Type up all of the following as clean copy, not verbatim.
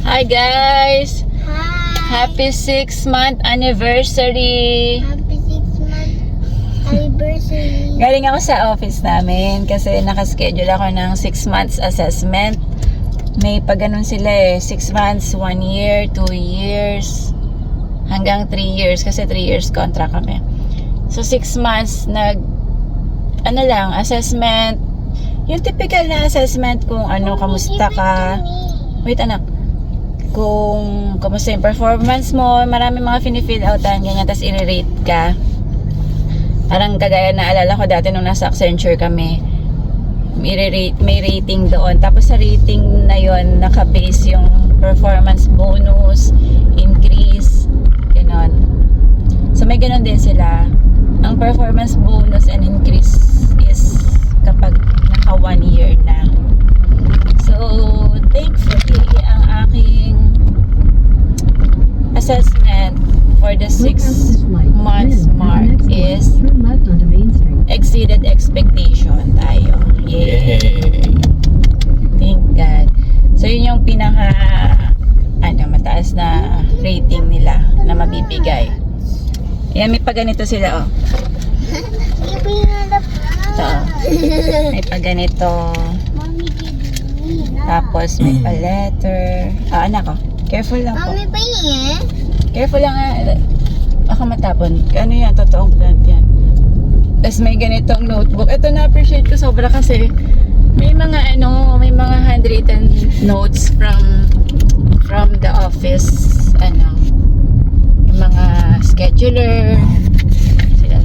Hi guys! Hi! Happy 6-month anniversary! Happy 6-month anniversary! Galing ako sa office namin kasi nakaschedule ako ng 6 months assessment. May pag-ganun sila 6 months, 1 year, 2 years, hanggang 3 years kasi 3 years contract kami. So 6 months assessment. Yung typical na assessment kung kamusta ka. Wait anak. Kung kamusta yung performance mo, marami mga fini-fill outan, ganyan, tapos i-rate ka. Parang kagaya na alala ko dati nung nasa Accenture kami, may rating doon. Tapos sa rating na yon naka-base yung performance bonus, increase, gano'n. So may gano'n din sila. Ang performance bonus and increase is kapag naka 1 year na. So thankfully ang aking assessment for the 6 months mark is exceeded expectation tayo. Yay! Thank God. So yun yung pinaka mataas na rating nila na mabibigay. Yan, may paganito sila Ito. May paganito. Tapos may pa-letter. Anak careful lang po. Mami, pahingi? Careful lang baka matapon. Ano yan? Totoong plant yan. Tapos may ganitong notebook. Ito na-appreciate ko sobra kasi may mga handwritten notes from the office. Yung mga scheduler, sila,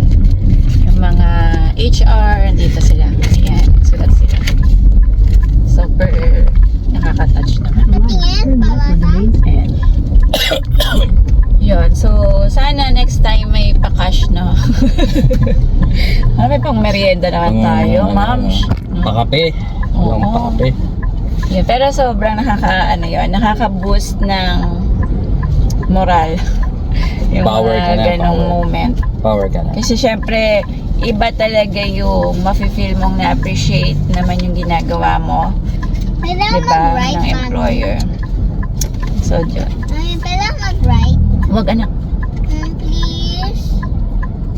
yung mga HR, dito sila. Ayan, sulat sila. Super nakaka-touch naman. Patingin, pawata? Ayan. Yun, so sana next time may pa-cash no. May pang merienda naman tayo, ma'am. Pakape. Oo. Pakape. Yeah, pero sobrang nakaka-boost ng moral. Yung Power ka na, ganong power. moment. Power ka na. Kasi syempre, iba talaga yung mafe-feel mong na-appreciate naman yung ginagawa mo. Pwede ako Diba? mag-write, Ng employer. So, yun. Mami, pwede ako mag-write? Huwag anak. Please?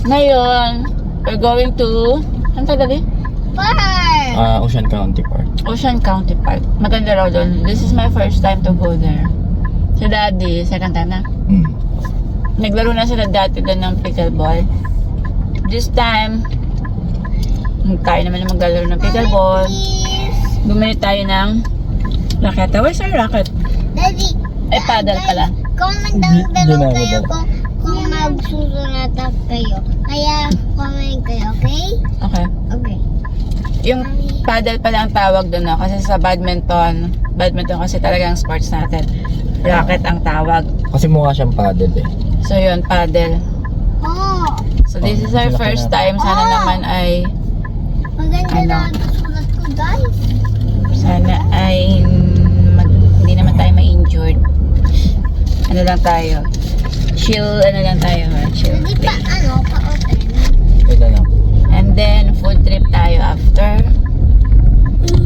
Ngayon, we're going to, saan tayo dali? Park! Ocean County Park. Ocean County Park. Maganda raw doon. This is my first time to go there. Si Daddy, second time na. Naglaro na sila dati doon ng pickleball. This time, tayo naman na maglalaro ng pickleball. Please? Bumili tayo ng racket. Where's our racket? Daddy, Ay, paddle pala. comment down below Di- di kayo na- kung magsusunatan kayo. Kaya comment kayo, okay? Okay. Okay. Yung paddle pala ang tawag doon, no? Kasi sa badminton kasi talagang sports natin. Racket ang tawag. Kasi mukha siyang paddle eh. So yun, paddle. Oh, So this is our Laki first na. time. Sana naman ay maganda Ano? na ang sulat ko, guys. hindi naman tayo ma-injured. Ano lang tayo? Chill Hindi pa, day. pa-open. Ito lang. And then food trip tayo after.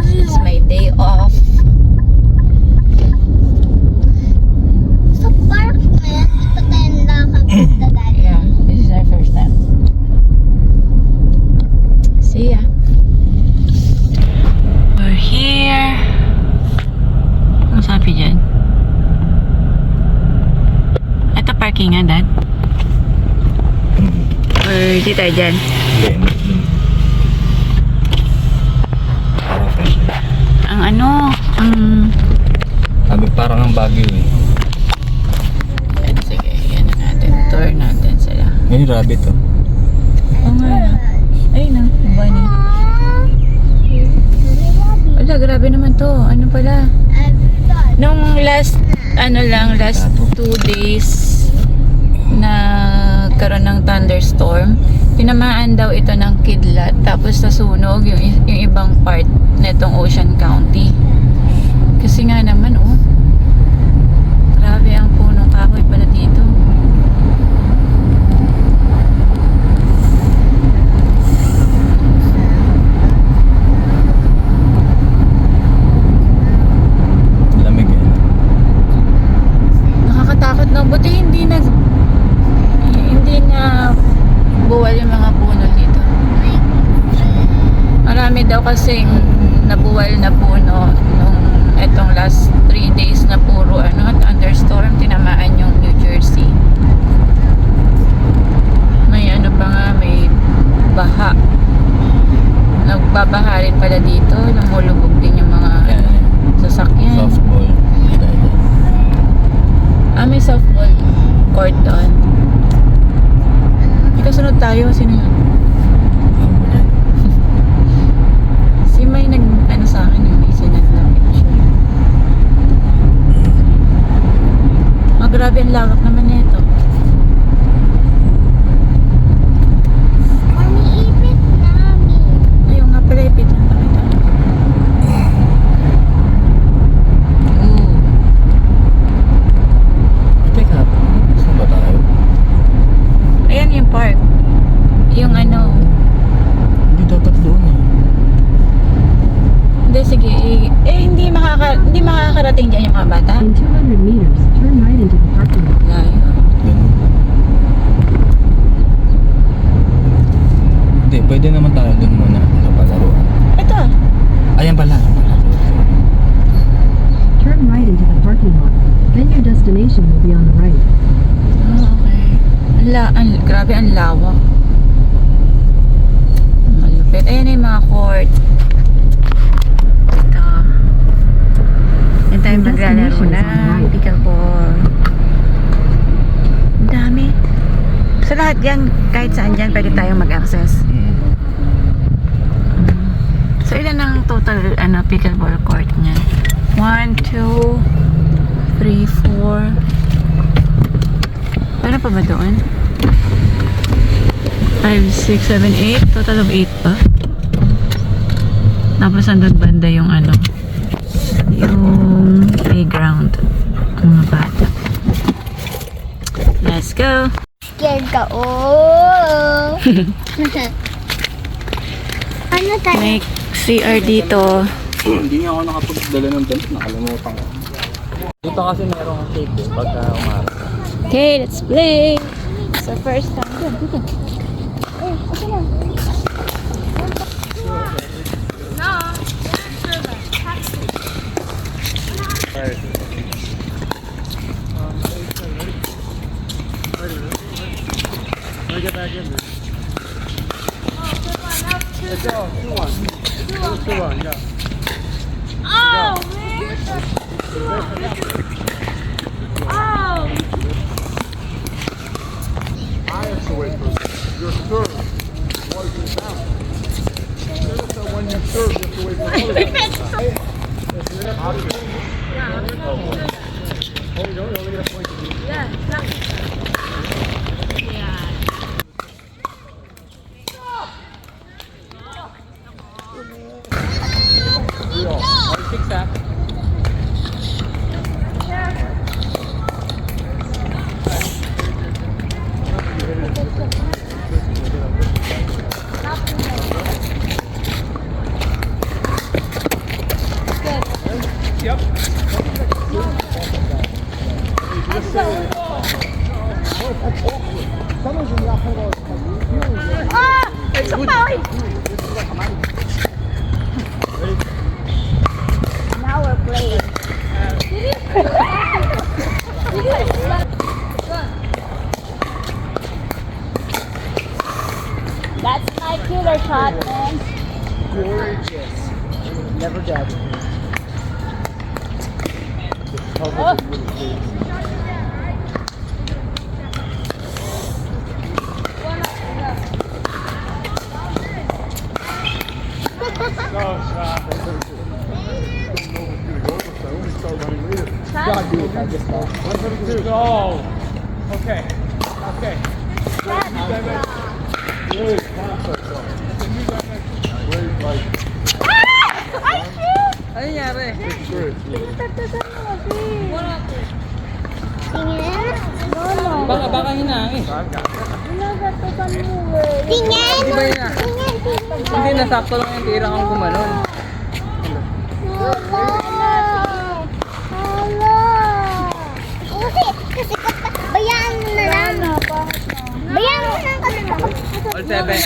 It's my day off. Sa park na yan, di pa tayo nakakapagda, Daddy. Yeah, this is our first time. See ya. We're here. Ang sabi dyan? Ito parkingan, Dad? Or di tayo dyan? Hindi. Parang fresh eh. Parang ang Baguio eh. Sige, yan na natin. Tour natin sila. Ngayon rabbit oh. Oo nga. Ayun na, bunny. Wala, grabe naman to. Ano pala? Nung last 2 days na karon ng thunderstorm, tinamaan daw ito ng kidlat, tapos nasunog yung ibang part netong Ocean County. Kasi nga naman grabe ang punong kahoy pala dito. kasing nabuwal na puno nung etong last 3 days na puro thunderstorm, tinamaan yung New Jersey. May ano pa nga, may baha. Nagbabaha rin pala dito, lumulubog din yung mga sasakyan. Softball. May softball court doon. May kasunod tayo, sino yun? Si May sa akin yung isa nag-picture. Grabe ang lawak naman nito. Umiipit namin. Ayun nga pala, ipit lang kita. Teka, saan ba tayo? Ayan yung park. Yung Hindi dapat doon eh. Hindi, sige. Hindi makakarating dyan yung mga bata. In 200 meters, turn right into the parking lot. Layo. Ganun. Hindi, pwede naman tayo doon muna sa palaruan. Ito. Ayan pala. Turn right into the parking lot. Then your destination will be on the right. Okay. Grabe ang lawak. Malupit. Ayan na yung mga court. Ito. Yan tayo maglalaro na. Pickleball. Ang dami. Sa lahat yan, kahit saan dyan, pwede tayong mag-access. So, ilan ang total pickleball court niya? 1, 2, 3, 4. Ano pa ba doon? 5, 6, 7, 8. Total of 8 pa. Tapos andun banda yung yung playground. Ang mga bata. Let's go! Scared ka, oh. Ano tayo? May CR dito. Hindi nga ako nakapagdala ng tent. Nakalimutan ko. Dito kasi merong tape eh. Pagka umarap. Okay, let's play! It's our first time. Dito. Now we're playing. That's my killer shot, man. Gorgeous. Never doubt it. Gotta do it, I just know. 172. Oh, okay. Okay. Ano nangyari? Tingin? No. Baka hinangin. Tingin? Di ba yun na? Tingin. Hindi, nasakto lang yung tira kang gumanon. Kasi bayaan mo na lang. Bayaan mo na kasi All 7.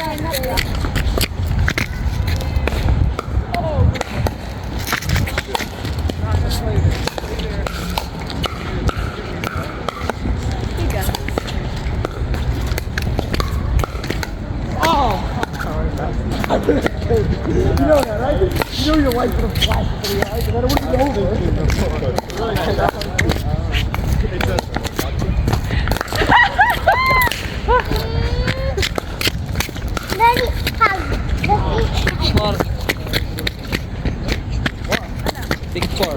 Daddy, hug. Four. Big four.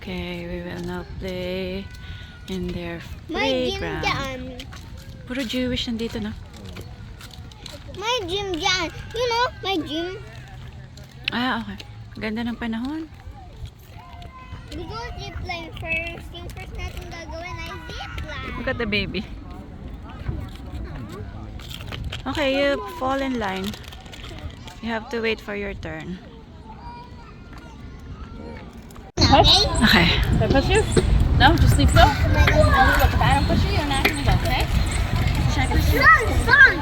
Okay, we will now play in their May gym playground. dyan. Puro Jewish nandito na. May gym dyan. You know, may gym. Ah, okay. Ganda ng panahon. We go zipline first. Yung first natin gagawin ay zipline. Look at the baby. Okay, you fall in line. You have to wait for your turn. Okay? Okay. Should I push you? No, just leave go. Look, if I don't push you, you're not gonna go, okay? Should I push you? Son!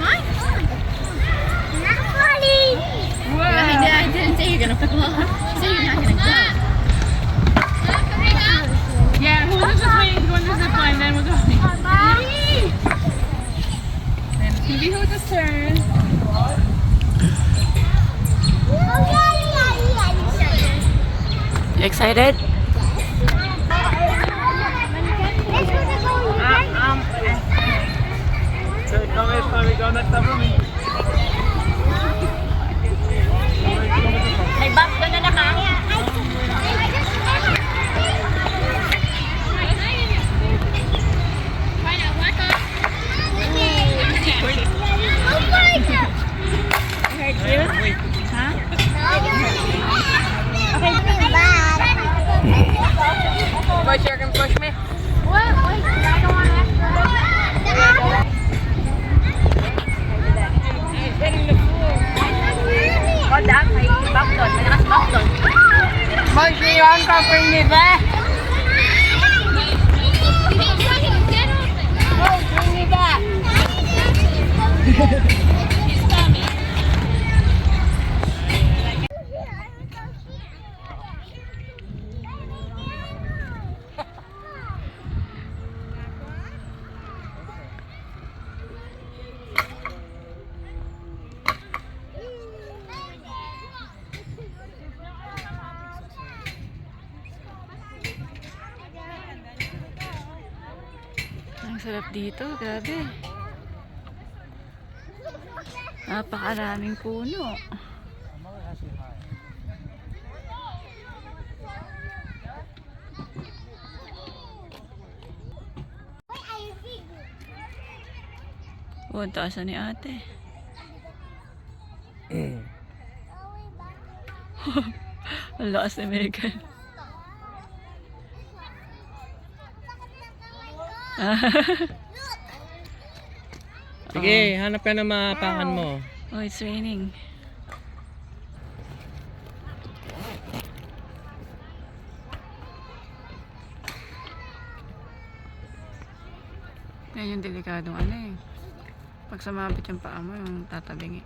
What? Not funny! I didn't say you're gonna fall. I said you're not gonna go. Yeah, who's just waiting to go on the zip line, then we'll go. Then it's gonna be who's turn. You excited? May box ka na naka. Push, you can push me. Hold on, may back doon. May nakas-back doon. Push me on, covering me ba? Bring me back. He's coming. Ang sarap dito, grabe. Napakaraming puno. Oh, ang taas na ni ate. Ang lakas ni Megan. Sige, hanap ka ng mapakan mo. Oh, it's raining. Yan yung delikadong ano eh. Pag sumabit yung paa mo, yung tatabingi.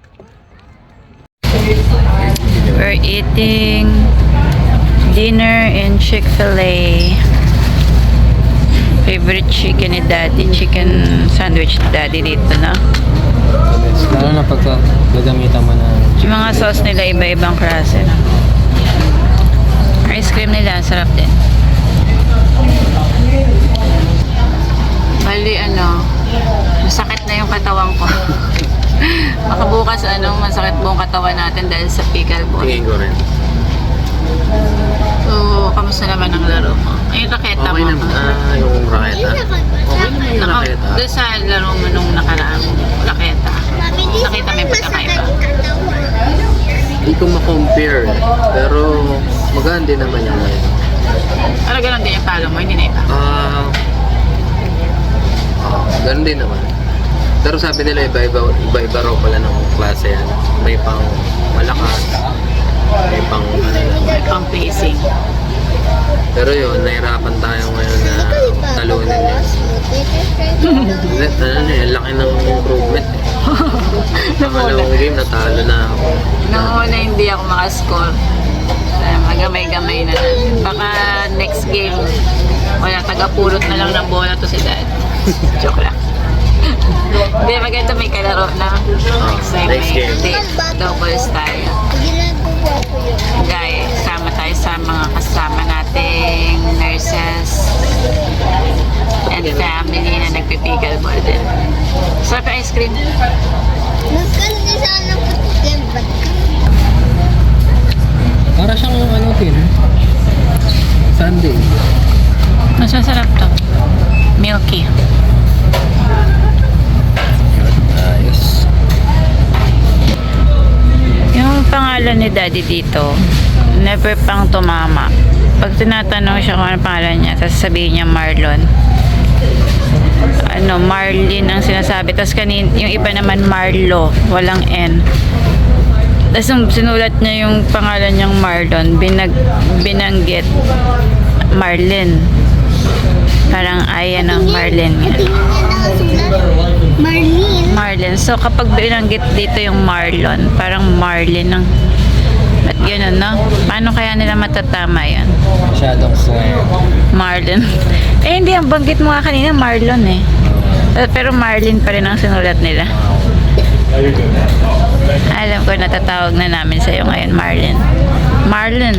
We're We're eating dinner in Chick-fil-A. Favorite chicken ni Daddy. Chicken sandwich ni Daddy dito, no? Lalo na pagka gagamitan mo na Yung mga sauce nila iba-ibang klase, no? Ice cream nila, sarap din. Bali, masakit na yung katawan ko. Baka bukas, masakit buong katawan natin dahil sa pickleball. tingin ko rin. So, kamusta naman ang laro mo? Ay, yung raketa Okay mo. naman. Yung raketa. Okay naman yung raketa. Doon sa laro mo nung nakaraang raketa. Mami, di Nakita mo yung pagkakaiba? Hindi ko ma-compare. Pero maganda din naman yung ngayon. Ano ganun din yung palo mo? Hindi na iba. Ganun din naman. Pero sabi nila iba-iba raw pala ng klase yan. May pang malakas, may pang Pang pacing. pero yun, nahirapan tayo ngayon na talunin niya. Laki ng improvement eh. Pangalawang game, natalo na ako. Noong una hindi ako makascore. Magamay-gamay na lang. Baka next game, wala, taga-pulot na lang ng bola to si Dad. Joke lang. Hindi, maganda may kalaro na. Next time next may game. doubles tayo. Guys, sama tayo sa mga kasama nating nurses and family na nagpipickleball din. Sarap yung ice cream. Magkano sana putin ba? Para siyang tin, Sunday. Mas masarap to. Milky. Ayos. Yung pangalan ni Daddy dito, never pang tumama. Pag tinatanong siya kung ano pangalan niya, tapos sabihin niya Marlon. Marlin ang sinasabi. Tapos yung iba naman Marlo, walang N. Tapos nung sinulat niya yung pangalan niyang Marlon, binanggit Marlin. Parang Marlin. Marlene. Marlin. So, kapag binanggit dito yung Marlon, parang Marlin ang... At yun, Paano kaya nila matatama yan? Masyadong swear. Marlin. Hindi. Ang banggit mo nga kanina, Marlon eh. Pero Marlin pa rin ang sinulat nila. Alam ko, natatawag na namin sa'yo ngayon, Marlin. Marlin.